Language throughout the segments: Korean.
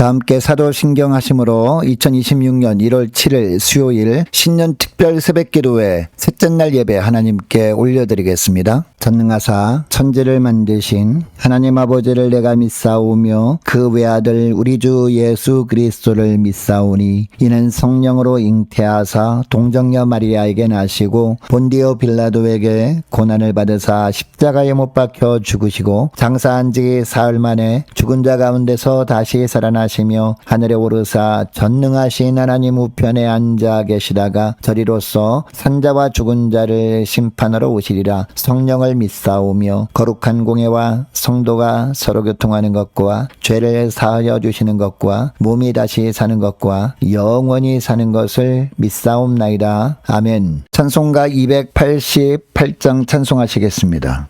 다 함께 사도신경 하심으로 2026년 1월 7일 수요일 신년 특별 새벽기도회 셋째 날 예배 하나님께 올려드리겠습니다. 전능하사 천지를 만드신 하나님 아버지를 내가 믿사오며 그 외아들 우리 주 예수 그리스도를 믿사오니 이는 성령으로 잉태하사 동정녀 마리아에게 나시고 본디오 빌라도에게 고난을 받으사 십자가에 못 박혀 죽으시고 장사한 지 사흘 만에 죽은 자 가운데서 다시 살아나시며 하늘에 오르사 전능하신 하나님 우편에 앉아 계시다가 저리로서 산자와 죽은 자를 심판하러 오시리라. 성령을 믿사오며 거룩한 공예와 성도가 서로 교통하는 것과 죄를 사하여 주시는 것과 몸이 다시 사는 것과 영원히 사는 것을 믿사옵나이다. 아멘. 찬송가 288장 찬송하시겠습니다.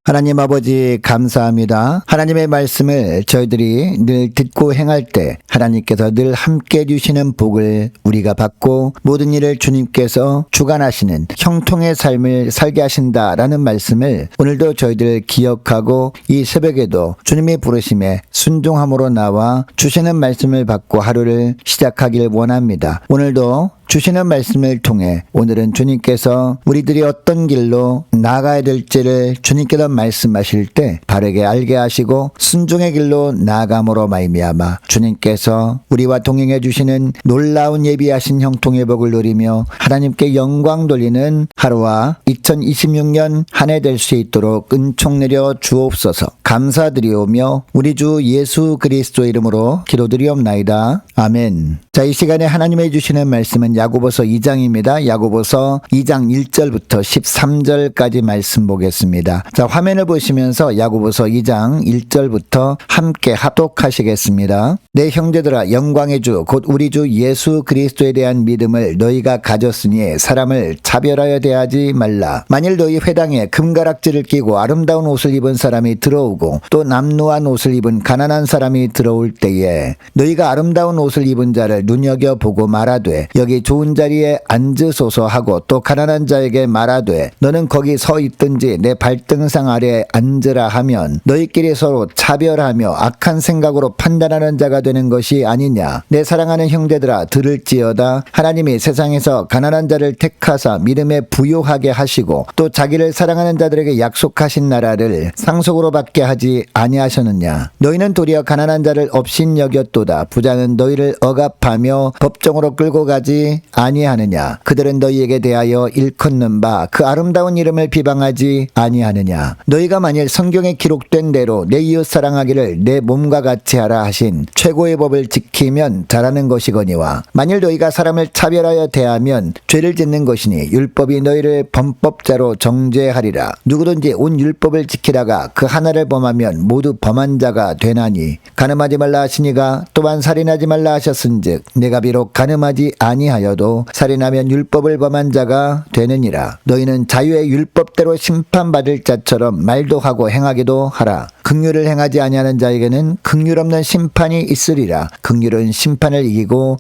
하나님 아버지 감사합니다. 하나님의 말씀을 저희들이 늘 듣고 행할 때 하나님께서 늘 함께 해주시는 복을 우리가 받고 모든 일을 주님께서 주관하시는 형통의 삶을 살게 하신다라는 말씀을 오늘도 저희들 기억하고 이 새벽에도 주님의 부르심에 순종함으로 나와 주시는 말씀을 받고 하루를 시작하길 원합니다. 오늘도 주시는 말씀을 통해 오늘은 주님께서 우리들이 어떤 길로 나아가야 될지를 주님께서 말씀하실 때 바르게 알게 하시고 순종의 길로 나아감으로 말미암아 주님께서 우리와 동행해 주시는 놀라운 예비하신 형통의 복을 누리며 하나님께 영광 돌리는 하루와 2026년 한 해 될 수 있도록 은총 내려 주옵소서. 감사드리오며 우리 주 예수 그리스도 이름으로 기도드리옵나이다. 아멘. 자, 이 시간에 하나님의 주시는 말씀은 야고보서 2장입니다. 야고보서 2장 1절부터 13절까지 말씀 보겠습니다. 자, 화면 화면을 보시면서 야고보서 2장 1절부터 함께 합독하시겠습니다. 내 형제들아, 영광의 주 곧 우리 주 예수 그리스도에 대한 믿음을 너희가 가졌으니 사람을 차별하여 대하지 말라. 만일 너희 회당에 금가락지를 끼고 아름다운 옷을 입은 사람이 들어오고 또 남루한 옷을 입은 가난한 사람이 들어올 때에 너희가 아름다운 옷을 입은 자를 눈여겨보고 말하되 여기 좋은 자리에 앉으소서 하고 또 가난한 자에게 말하되 너는 거기 서 있든지 내 발등상 아래에 앉으라 하면 너희끼리 서로 차별하며 악한 생각으로 판단하는 자가 되는 것이 아니냐. 내 사랑하는 형제들아, 들을지어다. 하나님이 세상에서 가난한 자를 택하사 믿음에 부요하게 하시고 또 자기를 사랑하는 자들에게 약속하신 나라를 상속으로 받게 하지 아니하셨느냐. 너희는 도리어 가난한 자를 업신여겼도다. 부자는 너희를 억압하며 법정으로 끌고 가지 아니하느냐. 그들은 너희에게 대하여 일컫는 바 그 아름다운 이름을 비방하지 아니하느냐. 너희가 만일 성경에 기록된 대로 내 이웃 사랑하기를 내 몸과 같이 하라 하신 최고의 법을 지키면 잘하는 것이거니와 만일 너희가 사람을 차별하여 대하면 죄를 짓는 것이니 율법이 너희를 범법자로 정죄하리라. 누구든지 온 율법을 지키다가 그 하나를 범하면 모두 범한 자가 되나니 간음하지 말라 하시니가 또한 살인하지 말라 하셨은즉 내가 비록 간음하지 아니하여도 살인하면 율법을 범한 자가 되느니라. 너희는 자유의 율법대로 심판받을 자처럼 말도 하고 행하기도 하라. 긍휼을 행하지 아니하는 자에게는 긍휼 없는 심판이 있으리라. 긍휼은 심판을 이기고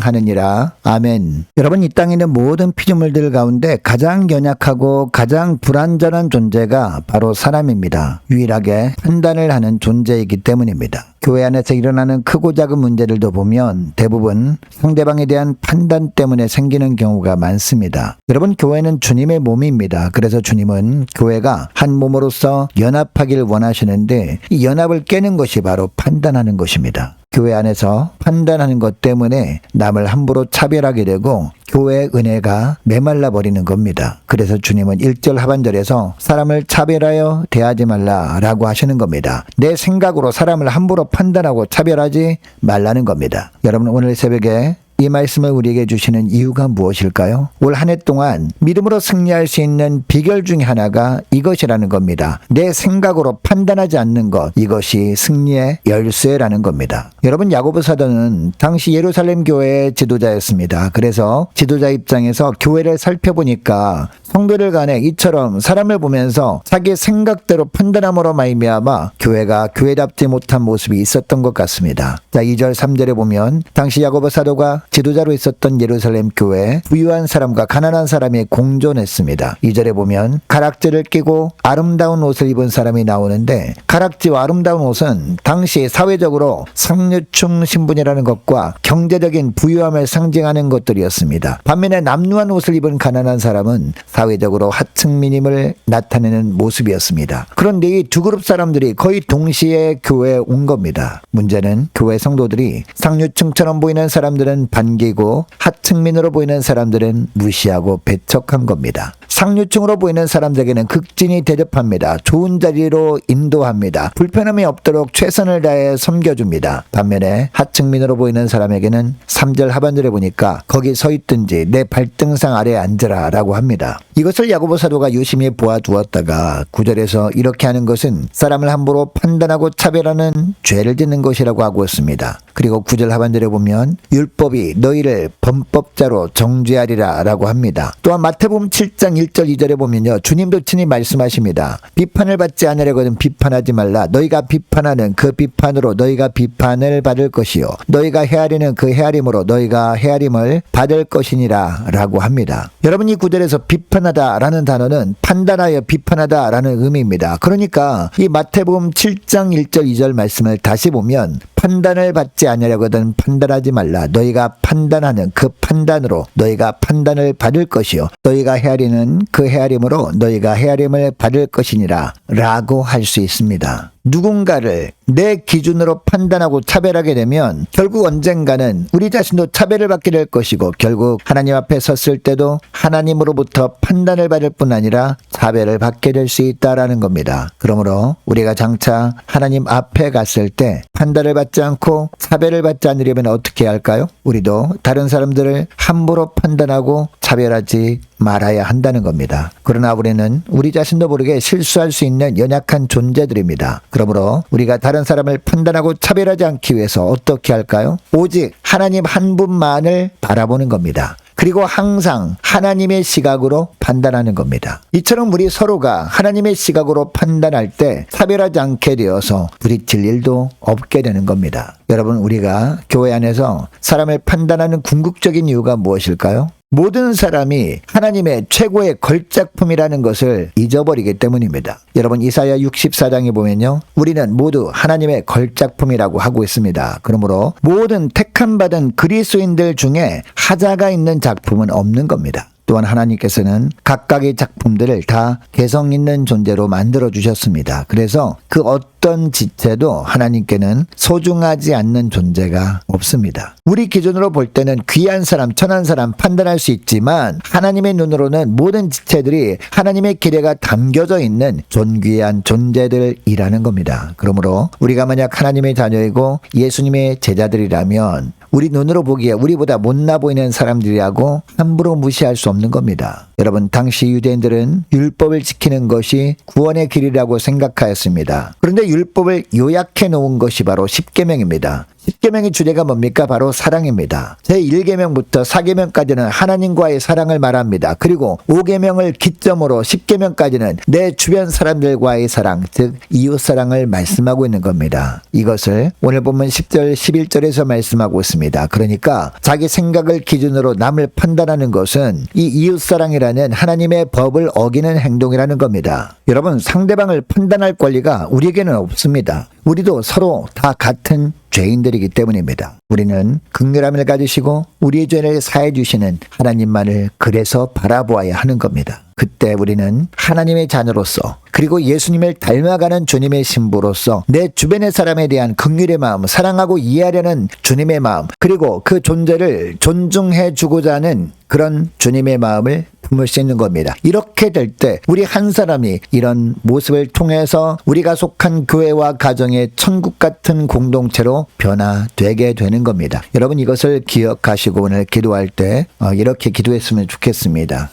자랑하느니라. 아멘. 여러분, 이 땅에 있는 모든 피조물들 가운데 가장 연약하고 가장 불완전한 존재가 바로 사람입니다. 유일하게 판단을 하는 존재이기 때문입니다. 교회 안에서 일어나는 크고 작은 문제들도 보면 대부분 상대방에 대한 판단 때문에 생기는 경우가 많습니다. 여러분, 교회는 주님의 몸입니다. 그래서 주님은 교회가 한 몸으로서 연합하길 원하시는데 이 연합을 깨는 것이 바로 판단하는 것입니다. 교회 안에서 판단하는 것 때문에 남을 함부로 차별하게 되고 교회의 은혜가 메말라 버리는 겁니다. 그래서 주님은 1절 하반절에서 사람을 차별하여 대하지 말라라고 하시는 겁니다. 내 생각으로 사람을 함부로 판단하고 차별하지 말라는 겁니다. 여러분, 오늘 새벽에 이 말씀을 우리에게 주시는 이유가 무엇일까요? 올 한 해 동안 믿음으로 승리할 수 있는 비결 중에 하나가 이것이라는 겁니다. 내 생각으로 판단하지 않는 것, 이것이 승리의 열쇠라는 겁니다. 여러분, 야고보 사도는 당시 예루살렘 교회의 지도자였습니다. 그래서 지도자 입장에서 교회를 살펴보니까 성도들 간에 이처럼 사람을 보면서 자기 생각대로 판단함으로 말미암아 교회가 교회답지 못한 모습이 있었던 것 같습니다. 자, 2절 3절에 보면 당시 야고보 사도가 지도자로 있었던 예루살렘 교회에 부유한 사람과 가난한 사람이 공존했습니다. 2절에 보면 가락지를 끼고 아름다운 옷을 입은 사람이 나오는데 가락지와 아름다운 옷은 당시 사회적으로 상류층 신분이라는 것과 경제적인 부유함을 상징하는 것들이었습니다. 반면에 남루한 옷을 입은 가난한 사람은 사회적으로 하층민임을 나타내는 모습이었습니다. 그런데 이 두 그룹 사람들이 거의 동시에 교회에 온 겁니다. 문제는 교회 성도들이 상류층처럼 보이는 사람들은 반기고 하층민으로 보이는 사람들은 무시하고 배척한 겁니다. 상류층으로 보이는 사람들에게는 극진히 대접합니다. 좋은 자리로 인도합니다. 불편함이 없도록 최선을 다해 섬겨줍니다. 반면에 하층민으로 보이는 사람에게는 3절 하반절에 보니까 거기 서 있든지 내 발등상 아래에 앉으라 라고 합니다. 이것을 야고보 사도가 유심히 보아두었다가 9절에서 이렇게 하는 것은 사람을 함부로 판단하고 차별하는 죄를 짓는 것이라고 하고 있습니다. 그리고 9절 하반절에 보면 율법이 너희를 범법자로 정죄하리라 라고 합니다. 또한 마태복음 7장 1절 2절에 보면요, 주님도 친히 말씀하십니다. 비판을 받지 않으려거든 비판하지 말라. 너희가 비판하는 그 비판으로 너희가 비판을 받을 것이요 너희가 헤아리는 그 헤아림으로 너희가 헤아림을 받을 것이니라 라고 합니다. 여러분, 이 구절에서 비판하다 라는 단어는 판단하여 비판하다 라는 의미입니다. 그러니까 이 마태복음 7장 1절 2절 말씀을 다시 보면 판단을 받지 아니하려거든 판단하지 말라. 너희가 판단하는 그 판단으로 너희가 판단을 받을 것이요 너희가 헤아리는 그 헤아림으로 너희가 헤아림을 받을 것이니라 라고 할 수 있습니다. 누군가를 내 기준으로 판단하고 차별하게 되면 결국 언젠가는 우리 자신도 차별을 받게 될 것이고 결국 하나님 앞에 섰을 때도 하나님으로부터 판단을 받을 뿐 아니라 차별을 받게 될 수 있다라는 겁니다. 그러므로 우리가 장차 하나님 앞에 갔을 때 판단을 받지 않고 차별을 받지 않으려면 어떻게 해야 할까요? 우리도 다른 사람들을 함부로 판단하고 차별하지 말아야 한다는 겁니다. 그러나 우리는 우리 자신도 모르게 실수할 수 있는 연약한 존재들입니다. 그러므로 우리가 다른 사람을 판단하고 차별하지 않기 위해서 어떻게 할까요? 오직 하나님 한 분만을 바라보는 겁니다. 그리고 항상 하나님의 시각으로 판단하는 겁니다. 이처럼 우리 서로가 하나님의 시각으로 판단할 때 차별하지 않게 되어서 부딪힐 일도 없게 되는 겁니다. 여러분, 우리가 교회 안에서 사람을 판단하는 궁극적인 이유가 무엇일까요? 모든 사람이 하나님의 최고의 걸작품이라는 것을 잊어버리기 때문입니다. 여러분, 이사야 64장에 보면요, 우리는 모두 하나님의 걸작품이라고 하고 있습니다. 그러므로 모든 택함받은 그리스도인들 중에 하자가 있는 작품은 없는 겁니다. 또한 하나님께서는 각각의 작품들을 다 개성 있는 존재로 만들어 주셨습니다. 그래서 그 어떤 지체도 하나님께는 소중하지 않는 존재가 없습니다. 우리 기준으로 볼 때는 귀한 사람, 천한 사람 판단할 수 있지만 하나님의 눈으로는 모든 지체들이 하나님의 기뢰가 담겨져 있는 존귀한 존재들이라는 겁니다. 그러므로 우리가 만약 하나님의 자녀이고 예수님의 제자들이라면 우리 눈으로 보기에 우리보다 못나 보이는 사람들이라고 함부로 무시할 수 없는 겁니다. 여러분, 당시 유대인들은 율법을 지키는 것이 구원의 길이라고 생각하였습니다. 그런데 율법을 요약해 놓은 것이 바로 십계명입니다. 십계명의 주제가 뭡니까? 바로 사랑입니다. 제1계명부터 4계명까지는 하나님과의 사랑을 말합니다. 그리고 5계명을 기점으로 10계명까지는 내 주변 사람들과의 사랑, 즉 이웃사랑을 말씀하고 있는 겁니다. 이것을 오늘 보면 10절, 11절에서 말씀하고 있습니다. 그러니까 자기 생각을 기준으로 남을 판단하는 것은 이 이웃사랑이라는 하나님의 법을 어기는 행동이라는 겁니다. 여러분, 상대방을 판단할 권리가 우리에게는 없습니다. 우리도 서로 다 같은 죄인들이기 때문입니다. 우리는 긍휼함을 가지시고 우리의 죄를 사해 주시는 하나님만을 그래서 바라보아야 하는 겁니다. 그때 우리는 하나님의 자녀로서 그리고 예수님을 닮아가는 주님의 신부로서 내 주변의 사람에 대한 긍휼의 마음, 사랑하고 이해하려는 주님의 마음, 그리고 그 존재를 존중해 주고자 하는 그런 주님의 마음을 품을 수 있는 겁니다. 이렇게 될 때 우리 한 사람이 이런 모습을 통해서 우리가 속한 교회와 가정의 천국 같은 공동체로 변화되게 되는 겁니다. 여러분, 이것을 기억하시고 오늘 기도할 때 이렇게 기도했으면 좋겠습니다.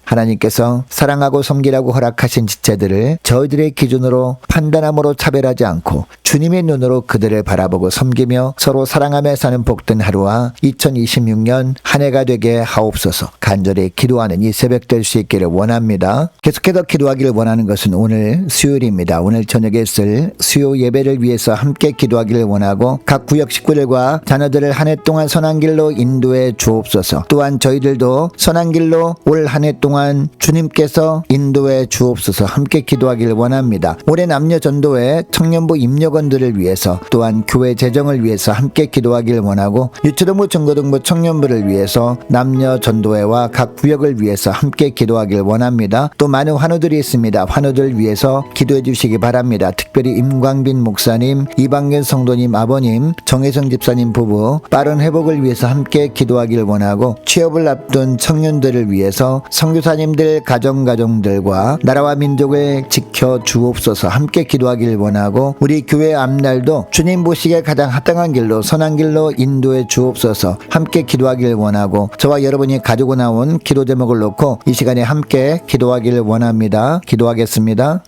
하나님께서 사랑하고 섬기라고 허락하신 지체들을 저희들의 기준으로 판단함으로 차별하지 않고 주님의 눈으로 그들을 바라보고 섬기며 서로 사랑하며 사는 복된 하루와 2026년 한 해가 되게 하옵소서. 간절히 기도하는 이 새벽 될 수 있기를 원합니다. 계속해서 기도하기를 원하는 것은 오늘 수요일입니다. 오늘 저녁에 쓸 수요 예배를 위해서 함께 기도하기를 원하고 각 구역 식구들과 자녀들을 한 해 동안 선한 길로 인도해 주옵소서. 또한 저희들도 선한 길로 올 한 해 동안 주님께서 인도해 주옵소서. 함께 기도하기를 원합니다. 올해 남녀 전도회 청년부 임력원들을 위해서 또한 교회 재정을 위해서 함께 기도하기를 원하고 유초등부 중고등부 청년부를 위해서 남녀 전도회와 각 구역을 위해서 함께 기도하길 원합니다. 또 많은 환우들이 있습니다. 환우들 위해서 기도해 주시기 바랍니다. 특별히 임광빈 목사님, 이방균 성도님 아버님, 정혜성 집사님 부부 빠른 회복을 위해서 함께 기도하길 원하고 취업을 앞둔 청년들을 위해서 선교사님들 가정들과 나라와 민족을 지켜 주옵소서. 함께 기도하길 원하고 우리 교회 앞날도 주님 보시기에 가장 합당한 길로 선한 길로 인도해 주옵소서. 함께 기도하길 원하고 저와 여러분이 가지고 나온 기도 제목을 놓고 이 시간에 함께 기도하기를 원합니다. 기도하겠습니다.